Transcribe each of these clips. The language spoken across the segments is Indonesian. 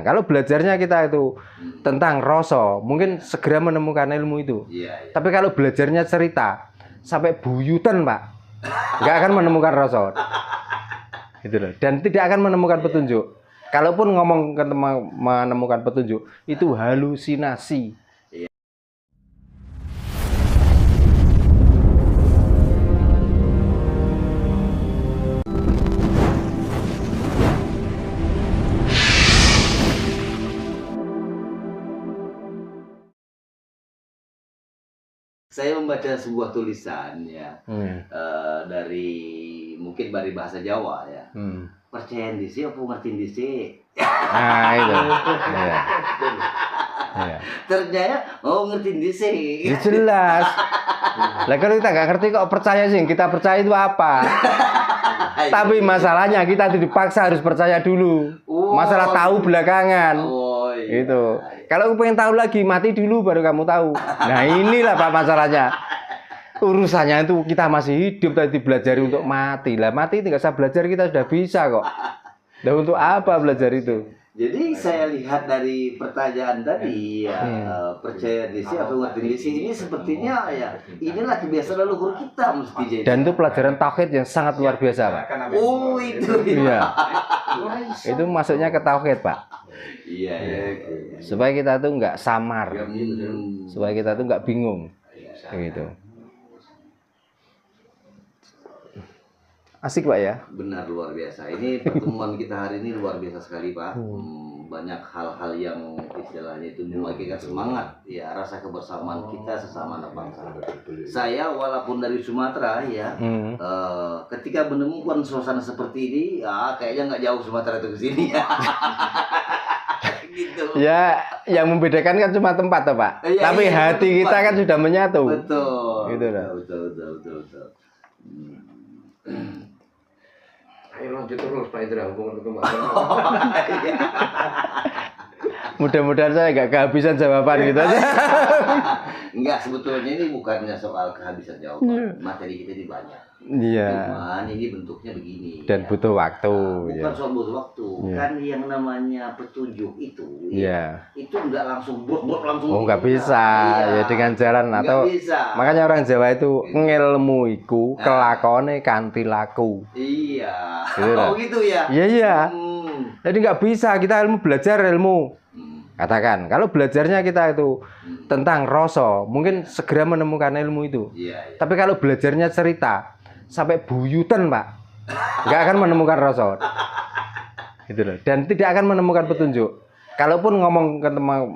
Kalau belajarnya kita itu tentang rasa, mungkin segera menemukan ilmu itu. Tapi kalau belajarnya cerita sampai buyutan, Pak, nggak akan menemukan rasa. Gitu loh. Dan tidak akan menemukan petunjuk. Kalaupun ngomong menemukan petunjuk, itu halusinasi. Saya membaca sebuah tulisan ya dari mungkin dari bahasa Jawa ya. Percaya disi apa ngerti disi? Nah itu. Ya. Ternyata ngerti disi. Ya jelas. Lah kalau kita nggak ngerti kok percaya sih? Kita percaya itu apa? Tapi masalahnya kita dipaksa harus percaya dulu. Masalah tahu belakangan. Itu. Kalau pengen tahu lagi, mati dulu baru kamu tahu. Nah inilah Pak masalahnya. Urusannya itu kita masih hidup tadi belajar untuk mati. Lah mati nggak usah belajar, kita sudah bisa kok. Nah untuk apa belajar itu? Jadi saya lihat dari pertanyaan tadi ya, percaya diri atau ngerti diri ini sepertinya ya inilah kebiasaan leluhur kita mesti jadi. Dan itu pelajaran tauhid yang sangat luar biasa, Pak. Oh itu. Iya. Itu masuknya ke tauhid, Pak. Iya. Supaya kita tuh nggak samar, supaya kita tuh nggak bingung, gitu. Asik Pak ya? Benar, luar biasa. Ini pertemuan kita hari ini luar biasa sekali Pak. Banyak hal-hal yang istilahnya itu membangkitkan semangat, ya rasa kebersamaan kita sesama anak bangsa. Saya walaupun dari Sumatera ya, ketika menemukan suasana seperti ini, ya kayaknya nggak jauh Sumatera itu ke sini. Gitu. Ya, yang membedakan kan cuma tempat toh Pak. Ya, tapi iya, hati tempat. kita kan sudah menyatu. Betul. Gitu lah. Betul. Ayo lanjut terus Pak Indra, hubungan ketemu. Mudah-mudahan saya nggak kehabisan jawaban gitu aja. Enggak, sebetulnya ini bukannya soal kehabisan jawaban. Materi kita ini banyak. Iya. Cuman ini bentuknya begini. Dan ya. butuh waktu. Bukan soal butuh waktu. Ya. Kan yang namanya petunjuk itu. Iya. Itu enggak langsung brok langsung. Oh nggak bisa. Ya dengan jalan nggak atau. Bisa. Makanya orang Jawa itu ngilmu iku kelakone kanthi laku. Iya. Gitu Oh gitu ya. Iya. Jadi nggak bisa kita belajar ilmu. Katakan, kalau belajarnya kita itu tentang rasa, mungkin segera menemukan ilmu itu. Iya. Tapi kalau belajarnya cerita sampai buyutan, Pak, nggak akan menemukan rasa. Gitu loh. Dan tidak akan menemukan petunjuk. Kalaupun ngomong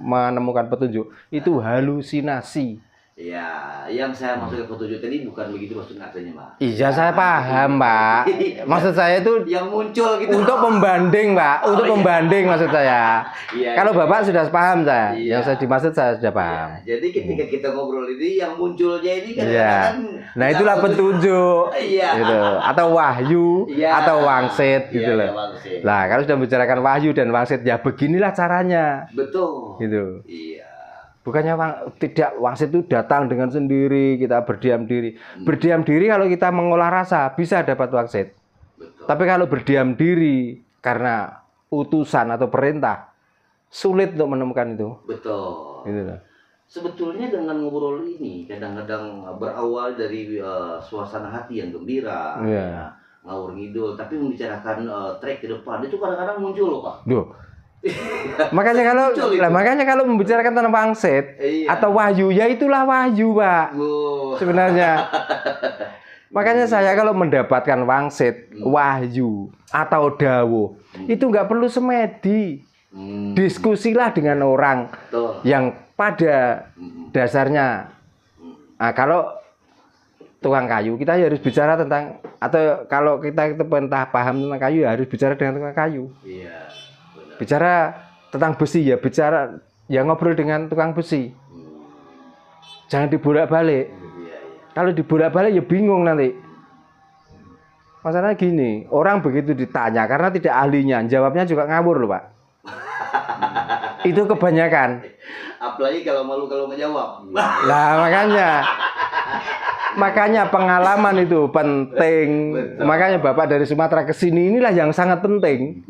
menemukan petunjuk, itu halusinasi. Ya, yang saya maksud ke petunjuk tadi bukan begitu maksudnya artinya, Pak. Iya, saya paham, Pak. Maksud saya itu yang muncul gitu. untuk pembanding, Pak. Untuk pembanding maksud saya. Iya, Kalau Bapak sudah paham saya. Iya. Yang saya dimaksud saya sudah paham. Iya. Jadi ketika kita ngobrol ini yang munculnya ini kan Iya. Nah, itulah petunjuk. Iya. Gitu. Atau wahyu, Iya. atau wangsit gitu Iya, loh. wangsit. Nah, kalau sudah membicarakan wahyu dan wangsit, ya beginilah caranya. Betul. Gitu. Iya. Bukannya tidak wangsit itu datang dengan sendiri, kita berdiam diri. Berdiam diri kalau kita mengolah rasa bisa dapat wangsit. Betul. Tapi kalau berdiam diri karena utusan atau perintah, sulit untuk menemukan itu. Betul. Gitu loh. Sebetulnya dengan ngobrol ini kadang-kadang berawal dari suasana hati yang gembira, Iya. ya, ngawur ngidul, tapi membicarakan track ke depan itu kadang-kadang muncul loh Pak. Duh. makanya kalau membicarakan tentang wangsit Iya. atau wahyu, ya itulah wahyu, Pak. Sebenarnya. Makanya saya kalau mendapatkan wangsit, wahyu atau dawuh, itu nggak perlu semedi. Diskusilah dengan orang Betul. yang pada dasarnya. Nah, kalau tukang kayu, kita harus bicara tentang, atau kalau kita entah paham tentang kayu, ya harus bicara dengan tukang kayu. Iya. Bicara tentang besi, ya bicara, ya ngobrol dengan tukang besi. Jangan dibolak-balik. Iya. Kalau dibolak-balik ya bingung nanti. Masalahnya gini, orang begitu ditanya karena tidak ahlinya, jawabnya juga ngawur loh, Pak. Itu kebanyakan. Apalagi kalau malu kalau ngejawab. Nah, makanya pengalaman itu penting. Betul. Makanya Bapak dari Sumatera ke sini inilah yang sangat penting.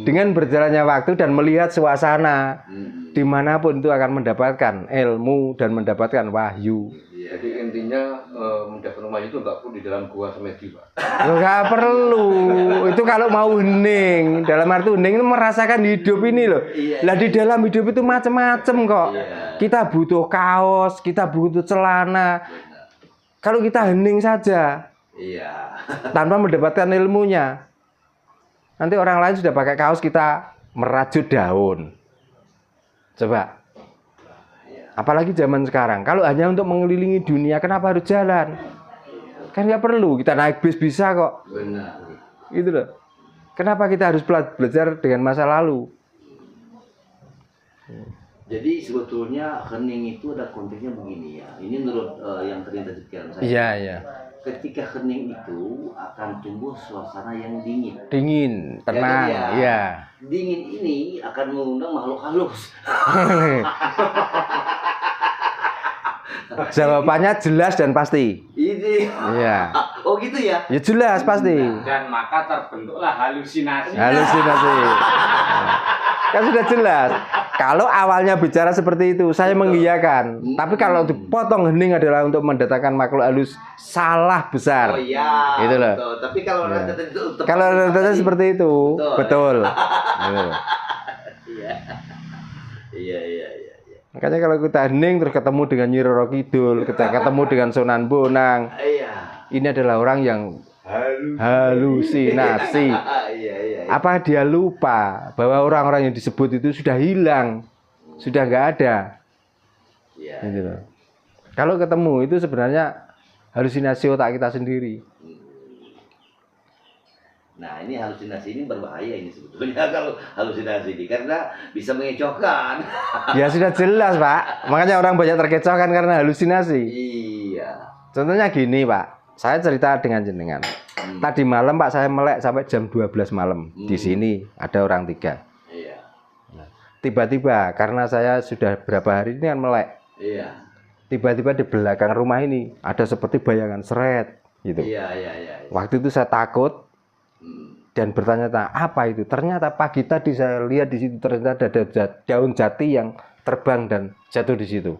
Dengan berjalannya waktu dan melihat suasana, dimanapun itu akan mendapatkan ilmu dan mendapatkan wahyu. Jadi intinya mendapatkan wahyu itu nggak perlu di dalam gua semedi, Pak. Nggak perlu. Itu kalau mau hening. Dalam arti hening itu merasakan hidup ini loh. Lah di dalam hidup itu macam-macam kok. Kita butuh kaos, kita butuh celana. Kalau kita hening saja, tanpa mendapatkan ilmunya, nanti orang lain sudah pakai kaos, kita merajut daun. Coba. Apalagi zaman sekarang. Kalau hanya untuk mengelilingi dunia, kenapa harus jalan? Kan nggak perlu. Kita naik bis bisa kok. Benar. Gitu loh. Kenapa kita harus belajar dengan masa lalu? Jadi sebetulnya hening itu ada konteksnya begini ya. Ini menurut yang terintegrasi pikiran saya. Iya, iya. Ketika hening itu akan tumbuh suasana yang dingin. Dingin, tenang, Ya, iya. Dingin ini akan mengundang makhluk halus. Jawabannya jelas dan pasti. Ini. Iya. Oh gitu ya. Ya jelas pasti. Dan maka terbentuklah halusinasi. Halusinasi. Kan sudah jelas. Kalau awalnya bicara seperti itu, saya mengiyakan. Tapi kalau dipotong hening adalah untuk mendatangkan makhluk halus, salah besar. Oh iya. Gitu loh. Betul. Tapi kalau itu Kalau rentetan seperti itu, betul. Gitu. Iya. Iya, iya, iya. Makanya kalau kita hening terus ketemu dengan Nyi Roro Kidul, kita ketemu dengan Sunan Bonang, Iya. ini adalah orang yang halusinasi. Iya. Apa dia lupa bahwa orang-orang yang disebut itu sudah hilang, sudah nggak ada. Iya. Gitu loh. Kalau ketemu itu sebenarnya halusinasi otak kita sendiri. Nah ini halusinasi ini berbahaya ini sebetulnya kalau halusinasi ini karena bisa mengecohkan. Ya sudah jelas Pak, makanya orang banyak terkecohkan karena halusinasi. Iya. Contohnya gini Pak, saya cerita dengan jenengan. Tadi malam Pak saya melek sampai jam 12 malam. Di sini ada orang 3. Iya. Tiba-tiba karena saya sudah berapa hari ini kan melek. Iya. Tiba-tiba di belakang rumah ini ada seperti bayangan seret gitu. Iya. Waktu itu saya takut dan bertanya-tanya apa itu. Ternyata pagi tadi saya lihat di situ ternyata ada daun jati yang terbang dan jatuh di situ.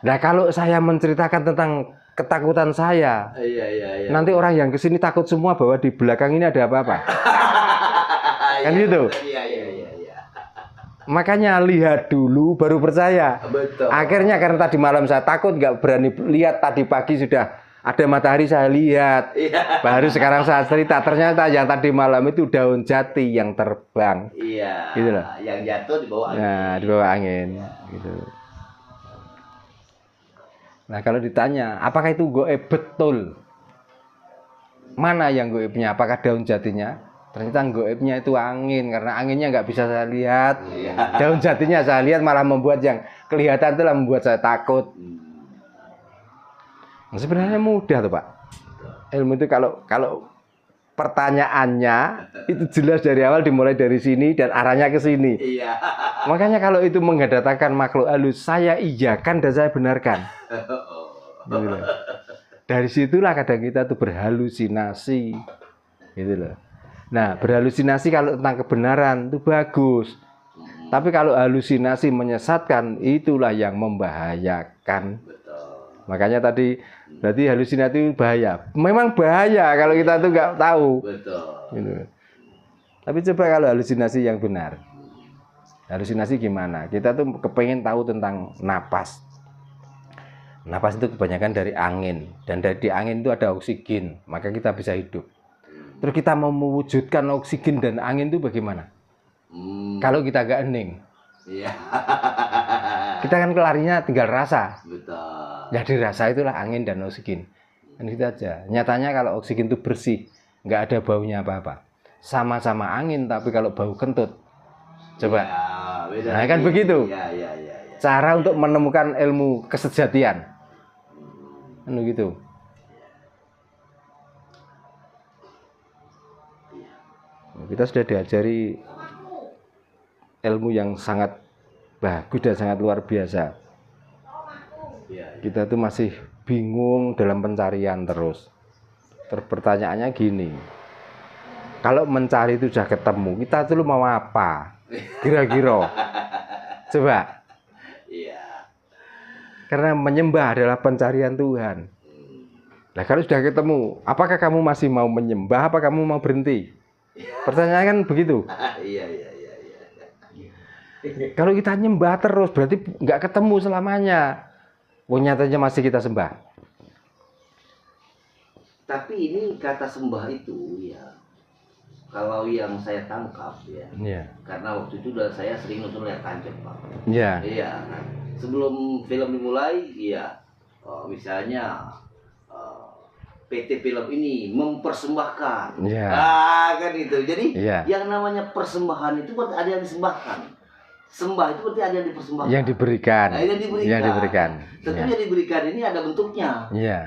Nah kalau saya menceritakan tentang ketakutan saya, Iya. nanti orang yang kesini takut semua bahwa di belakang ini ada apa-apa. Kan gitu. Iya. Makanya lihat dulu baru percaya. Betul. Akhirnya karena tadi malam saya takut nggak berani lihat, tadi pagi sudah ada matahari saya lihat. Iya. Baru sekarang saya cerita ternyata yang tadi malam itu daun jati yang terbang. Iya. Gitu loh. Yang jatuh di bawah angin. Nah, di bawah angin gitu. Nah, kalau ditanya, apakah itu goib betul? Mana yang goibnya? Apakah daun jatinya? Ternyata goibnya itu angin, karena anginnya nggak bisa saya lihat. Iya. Daun jatinya saya lihat malah membuat yang kelihatan itulah membuat saya takut. Nah, sebenarnya mudah tuh Pak. Ilmu itu kalau pertanyaannya itu jelas dari awal, dimulai dari sini dan arahnya ke sini. Iya. Makanya kalau itu menghadatkan makhluk halus, saya iyakan dan saya benarkan. Gitu loh. Dari situlah kadang kita tuh berhalusinasi. Gitu loh. Nah, berhalusinasi kalau tentang kebenaran itu bagus. Tapi kalau halusinasi menyesatkan, itulah yang membahayakan. Makanya tadi berarti halusinasi itu bahaya. Memang bahaya kalau kita tuh nggak tahu. Betul. Gitu. Tapi coba kalau halusinasi yang benar. Halusinasi gimana? Kita tuh kepengen tahu tentang napas. Napas itu kebanyakan dari angin. Dan dari angin itu ada oksigen. Maka kita bisa hidup. Terus kita mau mewujudkan oksigen dan angin itu bagaimana? Kalau kita nggak hening. Iya. Kita kan kelarinya tinggal rasa. Betul. Ya dirasa itulah angin dan oksigen. Dan gitu aja. Nyatanya kalau oksigen itu bersih, nggak ada baunya apa-apa. Sama-sama angin, tapi kalau bau kentut. Coba. Ya, beda Nah kan lagi. begitu. Iya. Cara untuk menemukan ilmu kesejatian. Anu gitu. Kita sudah diajari ilmu yang sangat bagus dan sangat luar biasa. Iya. Kita tuh masih bingung dalam pencarian terus. Pertanyaannya gini, Kalau mencari itu sudah ketemu, kita tuh mau apa? Kira-kira. Coba. Iya. Karena menyembah adalah pencarian Tuhan. Nah, kalau sudah ketemu, apakah kamu masih mau menyembah, apa kamu mau berhenti? Pertanyaan kan begitu. Iya. Kalau kita nyembah terus, berarti nggak ketemu selamanya. Nyatanya masih kita sembah. Tapi ini kata sembah itu ya, kalau yang saya tangkap ya, Iya. karena waktu itu saya sering nonton layar tancap Pak. Iya. Iya. Sebelum film dimulai, iya, misalnya PT film ini mempersembahkan, Iya. kan itu. Jadi Iya. yang namanya persembahan itu berarti ada yang disembahkan. Sembah itu berarti ada yang dipersembahkan. Yang diberikan. Nah, yang diberikan. Yang diberikan. Tentu Iya. yang diberikan ini ada bentuknya. Iya.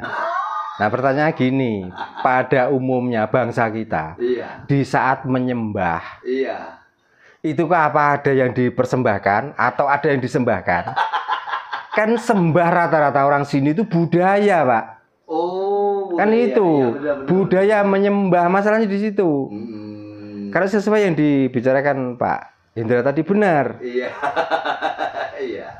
Nah, pertanyaan gini, pada umumnya bangsa kita Iya. di saat menyembah, Iya. itukah apa ada yang dipersembahkan atau ada yang disembahkan? Kan sembah rata-rata orang sini itu budaya, Pak. Oh, Kan budaya. itu Iya, benar-benar. budaya menyembah, masalahnya di situ. Karena sesuai yang dibicarakan Pak Hendra tadi benar. Iya. Iya.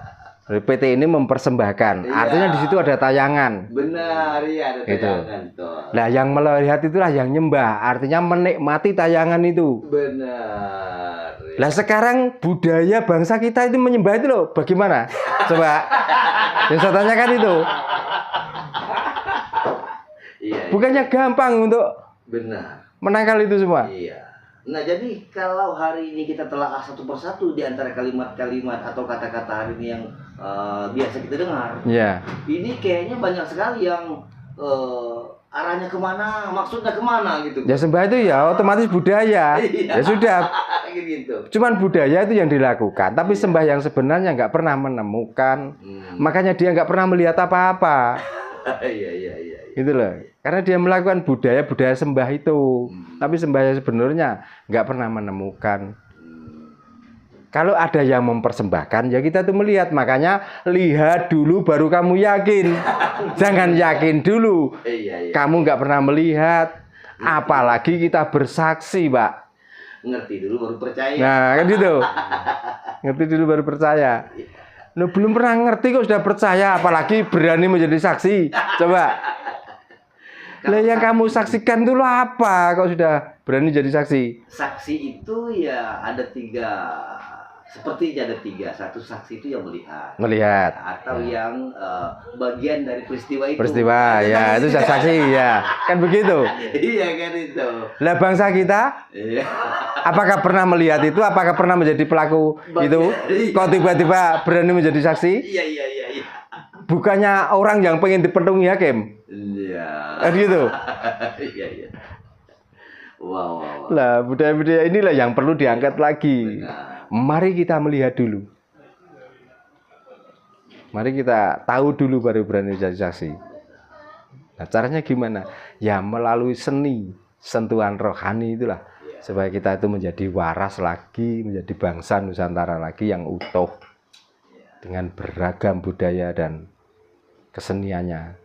PT ini mempersembahkan, Iya. artinya di situ ada tayangan. Benar, iya ada Gitu. tayangan tuh. Nah, yang melihat itulah yang nyembah, artinya menikmati tayangan itu. Benar. Lah sekarang budaya bangsa kita itu menyembah itu loh, bagaimana? Coba, yang saya tanyakan itu. Iya. Bukannya gampang untuk Benar. menangkal itu semua. Iya. Nah, jadi kalau hari ini kita telah satu persatu di antara kalimat-kalimat atau kata-kata hari ini yang biasa kita dengar, Ya, ini kayaknya banyak sekali yang arahnya kemana, maksudnya kemana gitu. ya sembah itu ya otomatis budaya. Iya. Ya sudah, gitu. cuman budaya itu yang dilakukan, tapi sembah yang sebenarnya nggak pernah menemukan, makanya dia nggak pernah melihat apa-apa. Iya. Gitu loh. Karena dia melakukan budaya sembah itu, tapi sembah yang sebenarnya nggak pernah menemukan. Kalau ada yang mempersembahkan, ya kita tuh melihat. Makanya lihat dulu baru kamu yakin. Jangan yakin dulu. Iya. Kamu nggak pernah melihat. Apalagi kita bersaksi, Pak. Ngerti dulu baru percaya. Nah, kan gitu. Ngerti dulu baru percaya. Lo belum pernah ngerti kok sudah percaya, apalagi berani menjadi saksi. Coba. Lah yang kamu saksikan dulu apa? Kok sudah berani jadi saksi? Saksi itu ya ada tiga, sepertinya ada tiga. Satu saksi itu yang melihat, Melihat. atau yang bagian dari peristiwa itu. Peristiwa, ya itu sudah saksi, ya. Kan begitu. Iya kan itu. Lah bangsa kita, Iya. apakah pernah melihat itu? Apakah pernah menjadi pelaku itu? Kok tiba-tiba berani menjadi saksi? Iya. Bukannya orang yang pengen dipenuhi hakim? Iya. Kan gitu. Iya. Wow. Lah budaya-budaya inilah yang perlu diangkat lagi. Benar. Mari kita melihat dulu. Mari kita tahu dulu baru berani jadi saksi. Nah, caranya gimana? Ya melalui seni, sentuhan rohani itulah. Supaya kita itu menjadi waras lagi, menjadi bangsa Nusantara lagi yang utuh. Dengan beragam budaya dan keseniannya.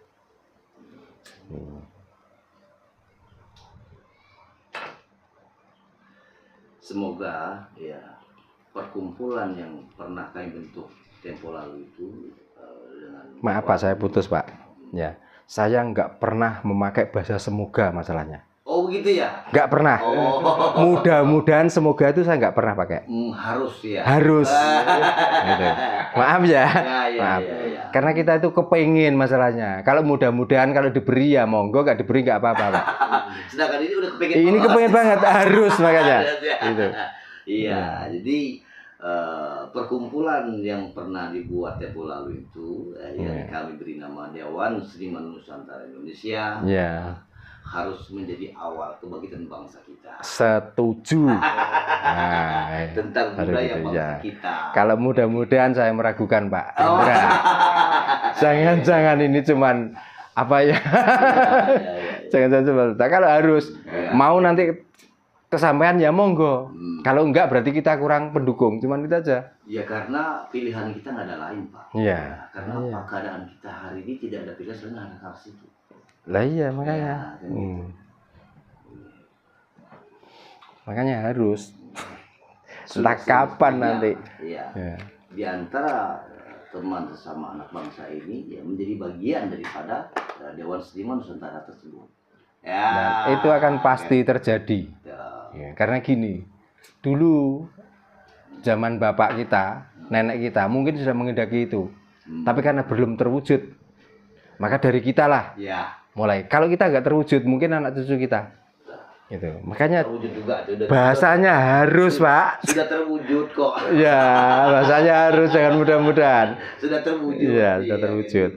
Semoga ya perkumpulan yang pernah kami bentuk tempo lalu itu dengan Maaf Pak, saya putus Pak. Ya, saya nggak pernah memakai bahasa semoga masalahnya. Oh begitu ya? Nggak pernah. Oh. Mudah-mudahan semoga itu saya nggak pernah pakai. Harus ya. Harus. Gitu. Maaf ya. Ya. Maaf. Karena kita itu kepengen masalahnya. Kalau mudah-mudahan kalau diberi ya monggo, nggak diberi nggak apa-apa Pak. Sedangkan ini udah kepengen. Ini kepengen banget, harus makanya. Gitu. Iya, jadi perkumpulan yang pernah dibuat tempo lalu itu yang kami beri nama Dewan Seniman Nusantara Indonesia. Ya. Harus menjadi awal kebangkitan bangsa kita. Setuju. Nah, Tentang harus budaya gitu, bangsa ya. kita. Kalau mudah-mudahan saya meragukan Pak Indra. Jangan-jangan ini cuman apa ya? Jangan-jangan cuma. Kalau harus mau nanti kesampaian ya monggo. Kalau enggak berarti kita kurang pendukung. Cuman itu aja. Ya karena pilihan kita nggak ada lain Pak. Iya. Karena apa keadaan kita hari ini tidak ada pilihan selain anak harus itu. Lah iya makanya. Makanya harus. Sudah Entah kapan semestinya, nanti. Iya. Ya. Di antara teman sesama anak bangsa ini ya menjadi bagian daripada Dewan Seniman Nusantara tersebut. Ya. Dan itu akan pasti terjadi. Ya. Ya, karena gini, dulu zaman bapak kita, nenek kita mungkin sudah menghendaki itu, tapi karena belum terwujud, maka dari kita lah Ya. mulai. Kalau kita nggak terwujud, mungkin anak cucu kita, gitu. Makanya Terwujud juga. bahasanya harus, Pak. Sudah terwujud kok. Ya, bahasanya harus, jangan mudah-mudahan. Sudah terwujud. Iya, sudah terwujud.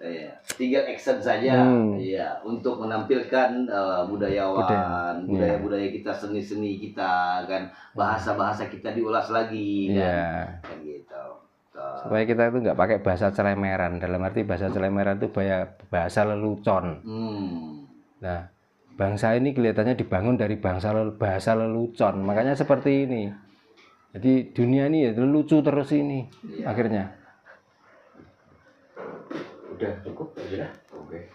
Iya. Tinggal action saja, ya, untuk menampilkan budayawan, budaya-budaya kita, seni-seni kita, kan, bahasa-bahasa kita diulas lagi, kan gitu. Supaya kita itu nggak pakai bahasa celemeran. Dalam arti bahasa celemeran itu bahasa lelucon. Nah, bangsa ini kelihatannya dibangun dari bahasa lelucon. Makanya seperti ini. Jadi dunia ini ya lucu terus ini, akhirnya. Udah cukup, sudah. Oke.